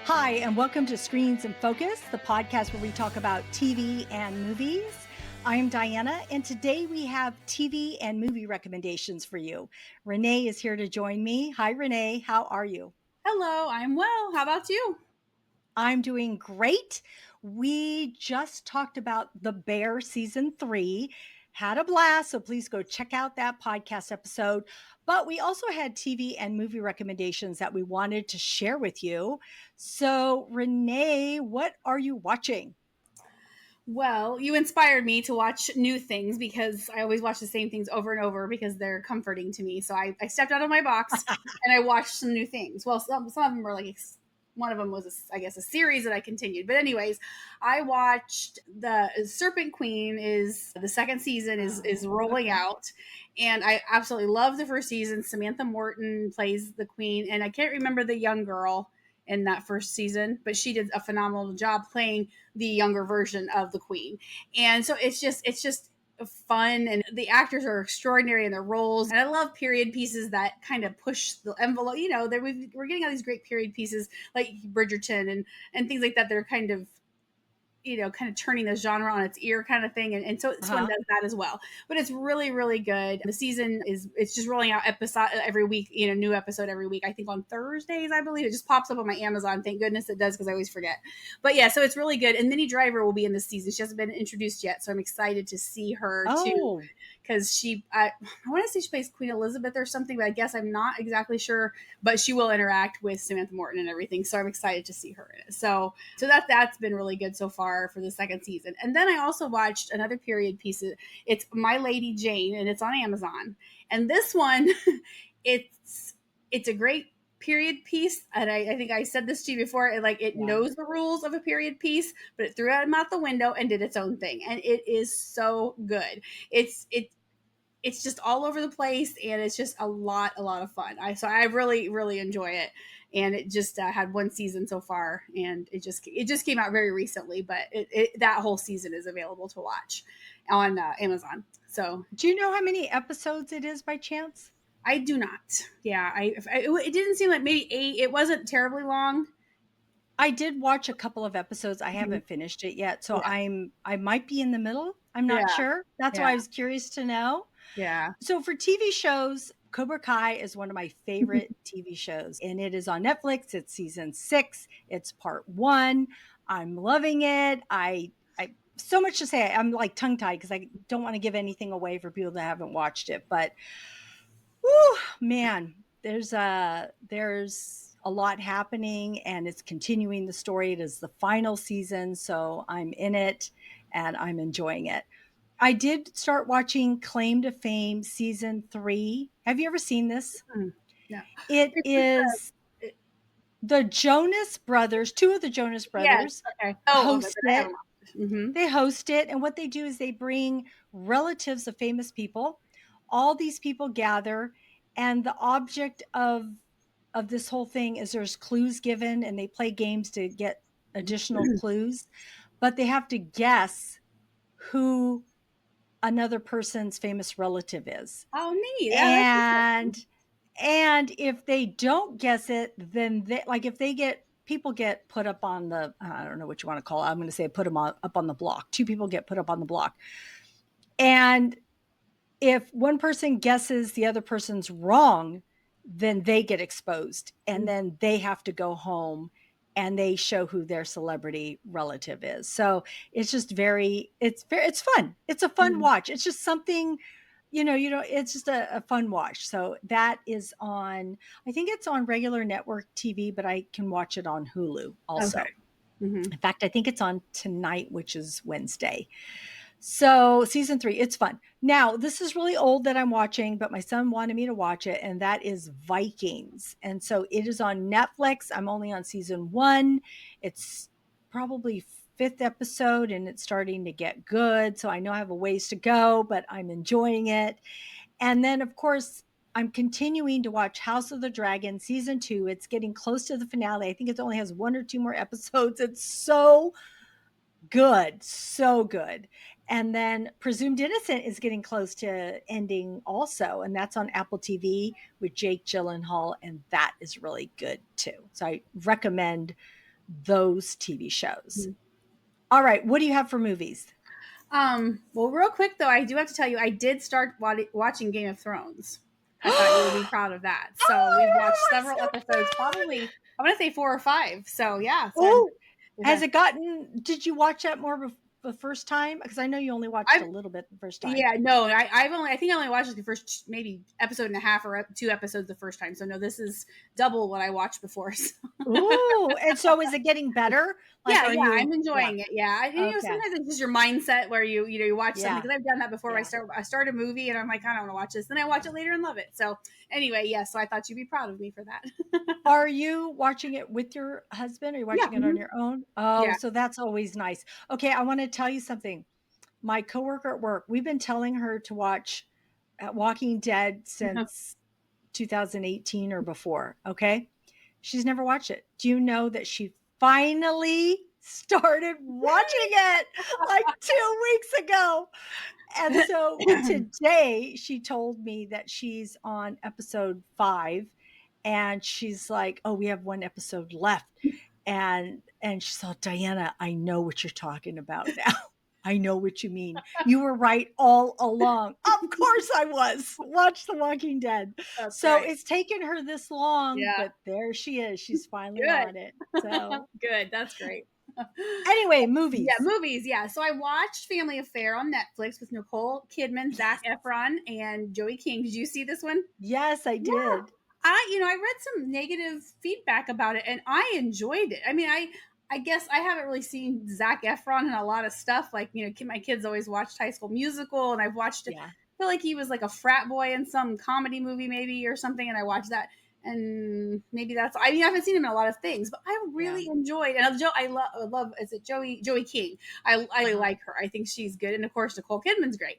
Hi, and welcome to Screens in Focus, the podcast where we talk about TV and movies. I'm Diana, and today we have TV and movie recommendations for you. Renee is here to join me. Hi, Renee. How are you? Hello, I'm well. How about you? I'm doing great. We just talked about The Bear season 3. Had a blast, so please go check out that podcast episode. But we also had TV and movie recommendations that we wanted to share with you. So, Renee, what are you watching? Well, you inspired me to watch new things because I always watch the same things over and over because they're comforting to me. So I stepped out of my box and I watched some new things. Well, some of them were like, one of them was, I guess, a series that I continued. But anyways, I watched the Serpent Queen is the second season is rolling out. And I absolutely love the first season. Samantha Morton plays the queen. And I can't remember the young girl in that first season, but she did a phenomenal job playing the younger version of the queen. And so it's just fun, and the actors are extraordinary in their roles. And I love period pieces that kind of push the envelope. We're getting all these great period pieces like Bridgerton and things like that. They're kind of kind of turning the genre on its ear kind of thing. And so this one does that as well. But it's really, really good. The season it's just rolling out episode every week, new episode every week. I think on Thursdays, I believe. It just pops up on my Amazon. Thank goodness it does, because I always forget. But yeah, so it's really good. And Minnie Driver will be in this season. She hasn't been introduced yet, so I'm excited to see her too. Oh, Because I want to say she plays Queen Elizabeth or something, but I guess I'm not exactly sure. But she will interact with Samantha Morton and everything, so I'm excited to see her in it. So that's been really good so far for the second season. And then I also watched another period piece. It's My Lady Jane, and it's on Amazon. And this one, it's a great period piece, and I think I said this to you before. It knows the rules of a period piece, but it threw them out the window and did its own thing, and it is so good. It's just all over the place, and it's just a lot of fun. I really really enjoy it, and it just had one season so far, and it just came out very recently, but that whole season is available to watch on Amazon. So do you know how many episodes it is by chance? I do not. Yeah, it didn't seem like maybe 8. It wasn't terribly long. I did watch a couple of episodes. I Mhm. haven't finished it yet, so Yeah, I might be in the middle. I'm not yeah, sure. That's yeah, why I was curious to know. yeah. So for TV shows, Cobra Kai is one of my favorite TV shows, and it is on Netflix. It's season 6. It's part 1. I'm loving it. I so much to say. I'm like tongue tied because I don't want to give anything away for people that haven't watched it. But whew, man, there's a lot happening, and it's continuing the story. It is the final season, so I'm in it and I'm enjoying it. I did start watching Claim to Fame season 3. Have you ever seen this? Mm, no. It It's just, is the Jonas Brothers, two of the Jonas yes. Brothers Okay. Oh, okay. host But I it. haven't watched it. Mm-hmm. They host it, and what they do is they bring relatives of famous people. All these people gather, and the object of this whole thing is there's clues given, and they play games to get additional clues, but they have to guess who another person's famous relative is. Oh, neat. Yeah, that's interesting. And if they don't guess it, then they, like if they get people get put up on the, I don't know what you want to call it. I'm going to say put them up on the block. Two people get put up on the block. And if one person guesses the other person's wrong, then they get exposed, and then they have to go home and they show who their celebrity relative is. So it's just it's fun. It's a fun Mhm. watch. It's just something, it's just a fun watch. So that is on, I think it's on regular network TV, but I can watch it on Hulu Okay. also. Mhm. In fact, I think it's on tonight, which is Wednesday. So season 3, it's fun. Now, this is really old that I'm watching, but my son wanted me to watch it, and that is Vikings. And so it is on Netflix. I'm only on season 1. It's probably 5th episode, and it's starting to get good. So I know I have a ways to go, but I'm enjoying it. And then, of course, I'm continuing to watch House of the Dragon season 2. It's getting close to the finale. I think it only has 1 or 2 more episodes. It's so good, so good. And then Presumed Innocent is getting close to ending also, and that's on Apple TV with Jake Gyllenhaal, and that is really good too. So I recommend those TV shows. Mhm. All right, what do you have for movies? Well, real quick though, I do have to tell you, I did start watching Game of Thrones. I thought you would be proud of that. So we've watched Oh, I'm several so episodes, probably I want to say 4 or 5. So yeah, so Oh, we've has had, it gotten did you watch that more the first time? Because I know you only watched I've a little bit the first time. yeah, no, I think I only watched the first maybe episode and a half or 2 episodes the first time. So no, this is double what I watched before. So. Ooh, and so is it getting better? Like, Yeah, are yeah, you I'm yeah, enjoying it. Yeah, okay. sometimes it's just your mindset where you watch something, Yeah, because I've done that before. Where yeah. I start a movie and I'm like, I don't want to watch this, then I watch it later and love it. So anyway, yeah, so I thought you'd be proud of me for that. Are you watching it with your husband? Are you Yeah, watching it on your own? Oh, yeah. so that's always nice. Okay, I wanna tell you something. My coworker at work, we've been telling her to watch, Walking Dead since 2018 or before, okay? She's never watched it. Do you know that she finally started watching it like 2 weeks ago? And so today she told me that she's on episode 5 and she's like, "Oh, we have one episode left." And she said, "Diana, I know what you're talking about now. I know what you mean. You were right all along." Of course I was. Watch The Walking Dead. That's So right. it's taken her this long, Yeah, but there she is. She's finally good, on it. So good. That's great. anyway, Yeah, movies. movies. Yeah, so I watched Family Affair on Netflix with Nicole Kidman, Zach Efron, and Joey King. Did you see this one? Yes, I Yeah, did. I read some negative feedback about it, and I enjoyed it. I mean, I guess I haven't really seen Zach Efron in a lot of stuff. Like, my kids always watched High School Musical, and I've watched it. Yeah. I feel like he was like a frat boy in some comedy movie, maybe, or something, and I watched that. And maybe that's. I mean, I haven't seen him in a lot of things, but I Yeah. really enjoyed. And I love. Is it Joey King? I really Uh-huh. like her. I think she's good, and of course Nicole Kidman's great,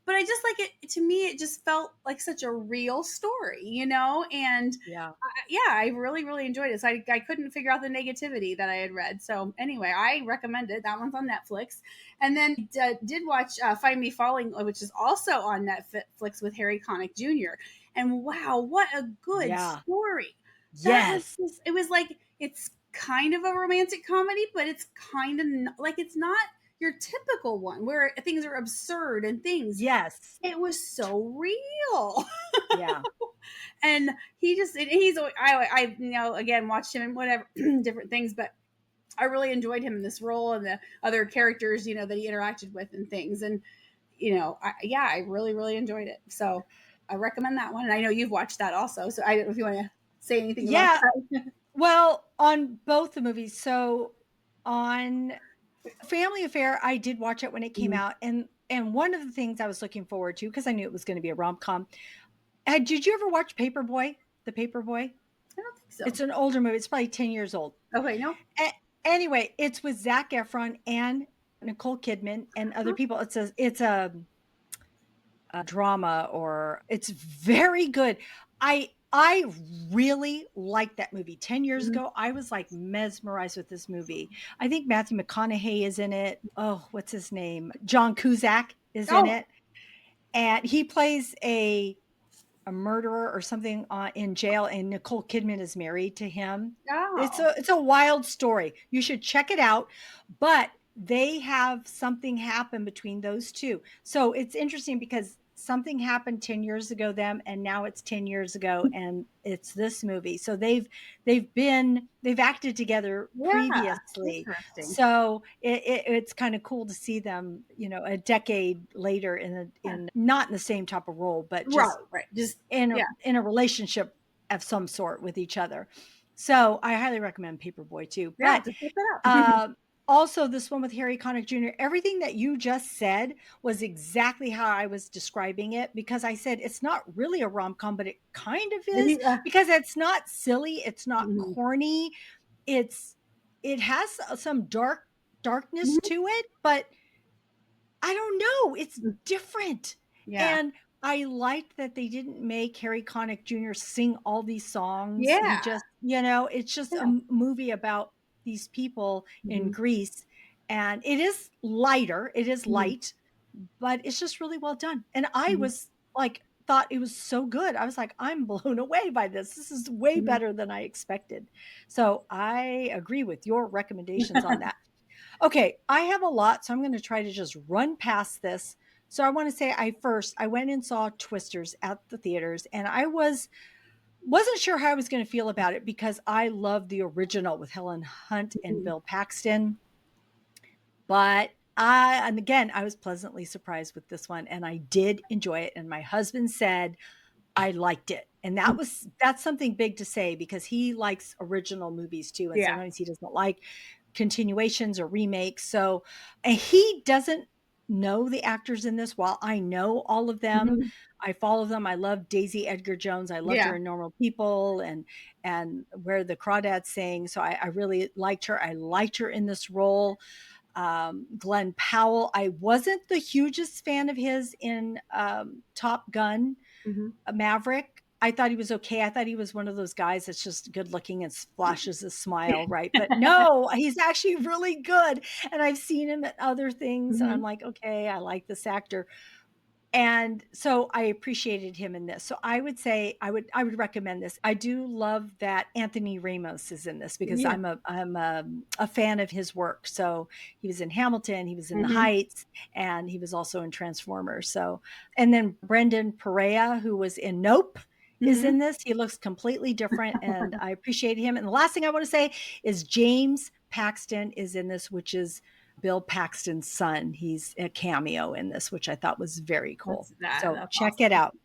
but I just like it. To me, it just felt like such a real story. And Yeah. yeah, I really, really enjoyed it. So I couldn't figure out the negativity that I had read. So anyway, I recommend it. That one's on Netflix. And then did watch Find Me Falling, which is also on Netflix with Harry Connick Jr. And wow, what a good Yeah. story! That was Yes. just, it was like, it's kind of a romantic comedy, but it's kind of like, it's not your typical one where things are absurd and things. Yes. It was so real. Yeah. And I again watched him in whatever different things, but I really enjoyed him in this role and the other characters that he interacted with and things. And I really, really enjoyed it. So I recommend that one, and I know you've watched that also, so I don't know if you want to say anything about Yeah. that. Well, on both the movies. So on Family Affair, I did watch it when it came Mhm. out, and one of the things I was looking forward to because I knew it was going to be a rom-com. Did you ever watch Paperboy? The Paperboy? I don't think so. It's an older movie. It's probably 10 years old. Okay, no. Anyway, it's with Zac Efron and Nicole Kidman and other people. It's a drama, or it's very good. I really liked that movie. 10 years Mhm. ago, I was like mesmerized with this movie. I think Matthew McConaughey is in it. Oh, what's his name? John Cusack is in Oh, it. And he plays a murderer or something in jail, and Nicole Kidman is married to him. It's oh, a wild story. You should check it out. But they have something happen between those two. So it's interesting because something happened 10 years ago them, and now it's 10 years ago and it's this movie. So they've acted together yeah, previously. interesting. So it's kind of cool to see them, a decade later Yeah. in not in the same type of role, but Right, just right. Just in yeah. a relationship of some sort with each other. So I highly recommend Paperboy too. Yeah, But just look it up. uh, also this one with Harry Connick Jr. Everything that you just said was exactly how I was describing it, because I said it's not really a rom com, but it kind of is, Yeah. because it's not silly, it's not Mhm. corny, it's it has some darkness Mhm. to it, but I don't know, it's different. Yeah. And I liked that they didn't make Harry Connick Jr. sing all these songs. He Yeah. just, it's just a Yeah. movie about these people in Mhm. Greece. And it is lighter, it is Mhm. light, but it's just really well done. And I Mhm. was like thought it was so good. I was like, I'm blown away by this. This is way Mhm. better than I expected. So I agree with your recommendations on that. Okay, I have a lot, so I'm going to try to just run past this. So I want to say I went and saw Twisters at the theaters, and wasn't sure how I was going to feel about it because I love the original with Helen Hunt and Mhm. Bill Paxton. But and again, I was pleasantly surprised with this one, and I did enjoy it. And my husband said I liked it. And that's something big to say because he likes original movies too. And Yeah. sometimes he doesn't like continuations or remakes. So, and he doesn't know the actors in this while I know all of them. Mhm. I follow them. I love Daisy Edgar Jones. I loved Yeah. her in Normal People and Where the Crawdads Sing. So I really liked her. I liked her in this role. Glenn Powell. I wasn't the hugest fan of his in Top Gun Mhm. Maverick. I thought he was okay. I thought he was one of those guys that's just good looking and flashes a smile, right? But no, he's actually really good. And I've seen him at other things, and I'm Mhm. like, okay, I like this actor. And so I appreciated him in this. So I would say I would recommend this. I do love that Anthony Ramos is in this because Yeah. I'm a fan of his work. So he was in Hamilton, he was in The Mhm. Heights, and he was also in Transformers. So and then Brendan Perea, who was in Nope, is Mhm. in this. He looks completely different, and I appreciate him. And the last thing I want to say is James Paxton is in this, which is Bill Paxton's son. He's a cameo in this, which I thought was very cool. So That's check it awesome. out.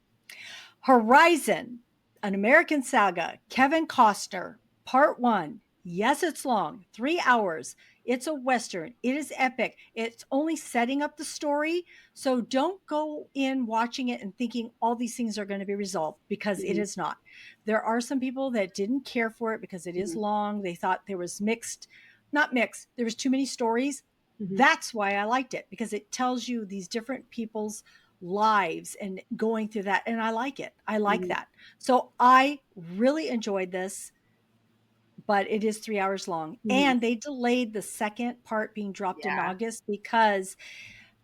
Horizon, an American Saga, Kevin Costner, part one. Yes, it's long, 3 hours. It's a Western. It is epic. It's only setting up the story. So don't go in watching it and thinking all these things are going to be resolved because it Mhm. is not. There are some people that didn't care for it because it is Mhm. long. They thought there was mixed, not mixed, there was too many stories. Mhm. That's why I liked it because it tells you these different people's lives and going through that. And I like it. I like Mhm. that. So I really enjoyed this, but it is 3 hours long. Mhm. And they delayed the second part being dropped in Yeah. August because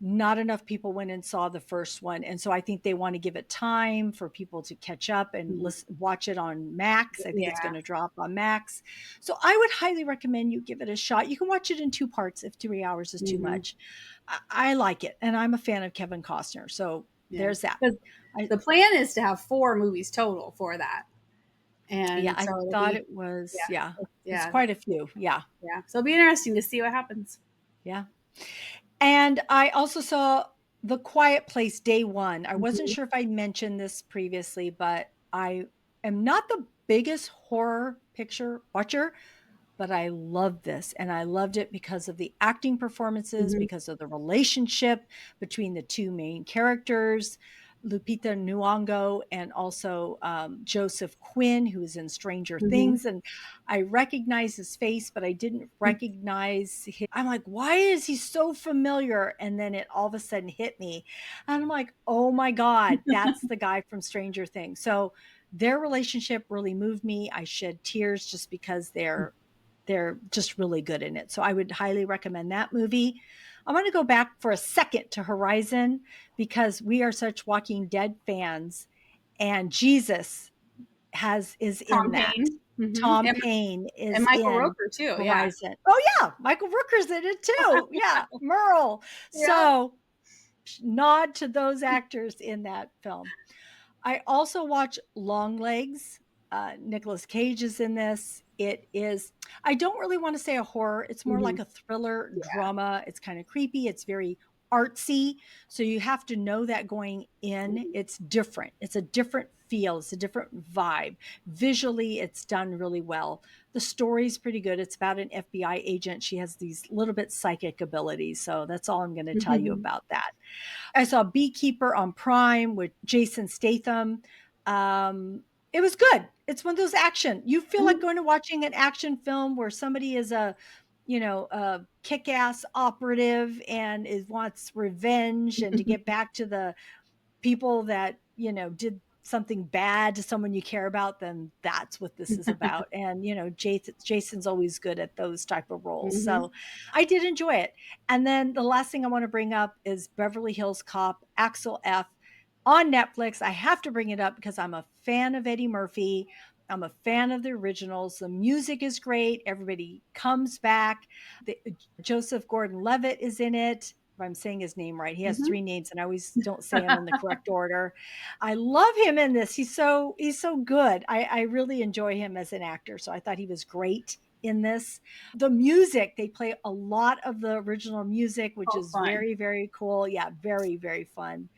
not enough people went and saw the first one. And so I think they want to give it time for people to catch up and Mhm. watch it on Max. I think it's Yeah. going to drop on Max. So I would highly recommend you give it a shot. You can watch it in two parts if 3 hours is too Mhm. much. I like it. And I'm a fan of Kevin Costner. So Yeah. there's that. Because I, the plan is to have 4 movies total for that, yeah, and I so it'll thought be it was, yeah, yeah, it's yeah, quite a few. Yeah. yeah. So it'll be interesting to see what happens. Yeah. And I also saw The Quiet Place day one. I wasn't Mhm. sure if I mentioned this previously, but I am not the biggest horror picture watcher, but I loved this. And I loved it because of the acting performances, Mhm. because of the relationship between the two main characters, Lupita Nyong'o and also Joseph Quinn, who is in Stranger Mhm. Things. And I recognize his face, but I didn't recognize him. I'm like, why is he so familiar? And then it all of a sudden hit me. And I'm like, oh my God, that's the guy from Stranger Things. So their relationship really moved me. I shed tears just because they're just really good in it. So I would highly recommend that movie. I want to go back for a second to Horizon because we are such Walking Dead fans, and Jesus has is in Tom that. Payne. Mhm. Tom And Payne and is Michael in Rooker too, yeah. Horizon. Oh yeah, Michael Rooker's in it too. Yeah, Merle. Yep. So nod to those actors in that film. I also watch Longlegs. Nicolas Cage is in this. It is, I don't really want to say a horror. It's more like Mhm. a thriller Yeah. drama. It's kind of creepy. It's very artsy. So you have to know that going in. Mhm. It's different. It's a different feel. It's a different vibe. Visually, it's done really well. The story's pretty good. It's about an FBI agent. She has these little bit psychic abilities. So that's all I'm going to tell you Mhm. about that. I saw Beekeeper on Prime with Jason Statham. It was good. It's one of those action. You feel like Mhm. going to watching an action film where somebody is a kick-ass operative and is wants revenge and to get back to the people that did something bad to someone you care about. Then that's what this is about. And Jason's always good at those type of roles, Mhm. so I did enjoy it. And then the last thing I want to bring up is Beverly Hills Cop, Axel F. on Netflix. I have to bring it up because I'm a fan of Eddie Murphy. I'm a fan of the originals. The music is great. Everybody comes back. Joseph Gordon-Levitt is in it. If I'm saying his name right, he has Mhm. 3 names, and I always don't say them in the correct order. I love him in this. He's so good. I really enjoy him as an actor. So I thought he was great in this. The music, they play a lot of the original music, which Oh, is fun. very, very cool. Yeah, very, very fun.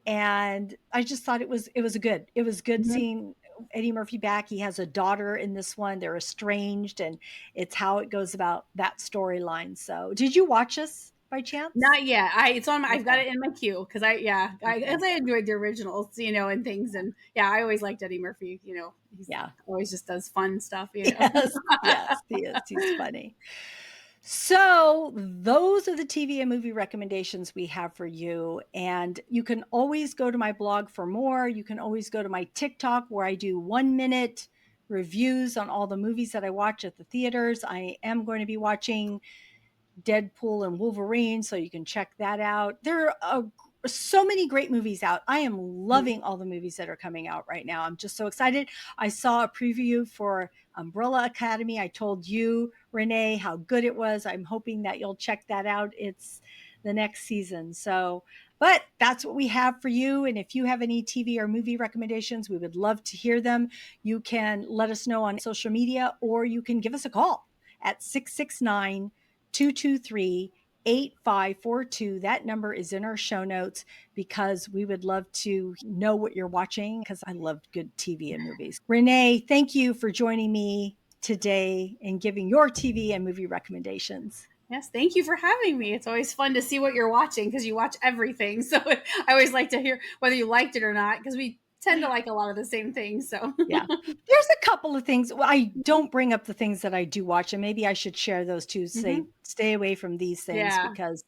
And I just thought it was good Mhm. seeing Eddie Murphy back. He has a daughter in this one. They're estranged, and it's how it goes about that storyline. So, did you watch this by chance? Not yet. It's on. I've got Okay. it in my queue because Okay. as I enjoyed the originals, and things, and yeah, I always liked Eddie Murphy. He's Yeah. always just does fun stuff. Yes. Yes. He is. He's funny. So, those are the TV and movie recommendations we have for you. And you can always go to my blog for more. You can always go to my TikTok where I do 1 minute reviews on all the movies that I watch at the theaters. I am going to be watching Deadpool and Wolverine, so you can check that out. There are so many great movies out. I am loving all the movies that are coming out right now. I'm just so excited. I saw a preview for Umbrella Academy. I told you, Renee, how good it was. I'm hoping that you'll check that out. It's the next season. So, but that's what we have for you. And if you have any TV or movie recommendations, we would love to hear them. You can let us know on social media, or you can give us a call at 669 223 8542. That number is in our show notes because we would love to know what you're watching because I love good TV and movies. Renee, thank you for joining me today and giving your TV and movie recommendations. Yes, thank you for having me. It's always fun to see what you're watching because you watch everything. So I always like to hear whether you liked it or not because we tend to like a lot of the same things. So Yeah. There's a couple of things. Well, I don't bring up the things that I do watch, and maybe I should share those too. Say, Mhm. stay away from these things Yeah, because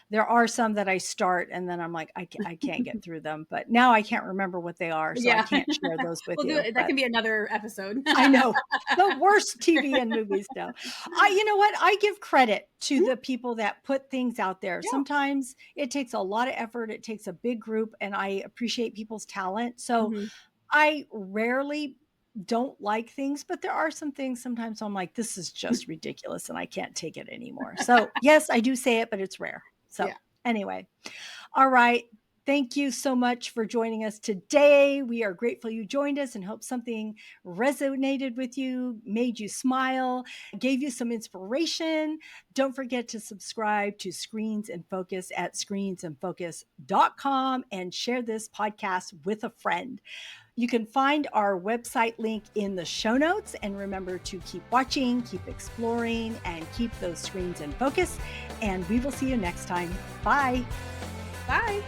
there are some that I start and then I'm like, I can't get through them. But now I can't remember what they are, so I yeah. can't share those with We'll do you. it. That But can be another episode. I know the worst TV and movies now. You know what? I give credit to Mhm. the people that put things out there. Yeah. Sometimes it takes a lot of effort, it takes a big group, and I appreciate people's talent. So Mhm. I rarely don't like things, but there are some things sometimes I'm like, this is just ridiculous and I can't take it anymore. So, yes, I do say it, but it's rare. So, Yeah. anyway, all right. Thank you so much for joining us today. We are grateful you joined us and hope something resonated with you, made you smile, gave you some inspiration. Don't forget to subscribe to Screens and Focus at screensandfocus.com and share this podcast with a friend. You can find our website link in the show notes. And remember to keep watching, keep exploring, and keep those screens in focus. And we will see you next time. Bye. Bye.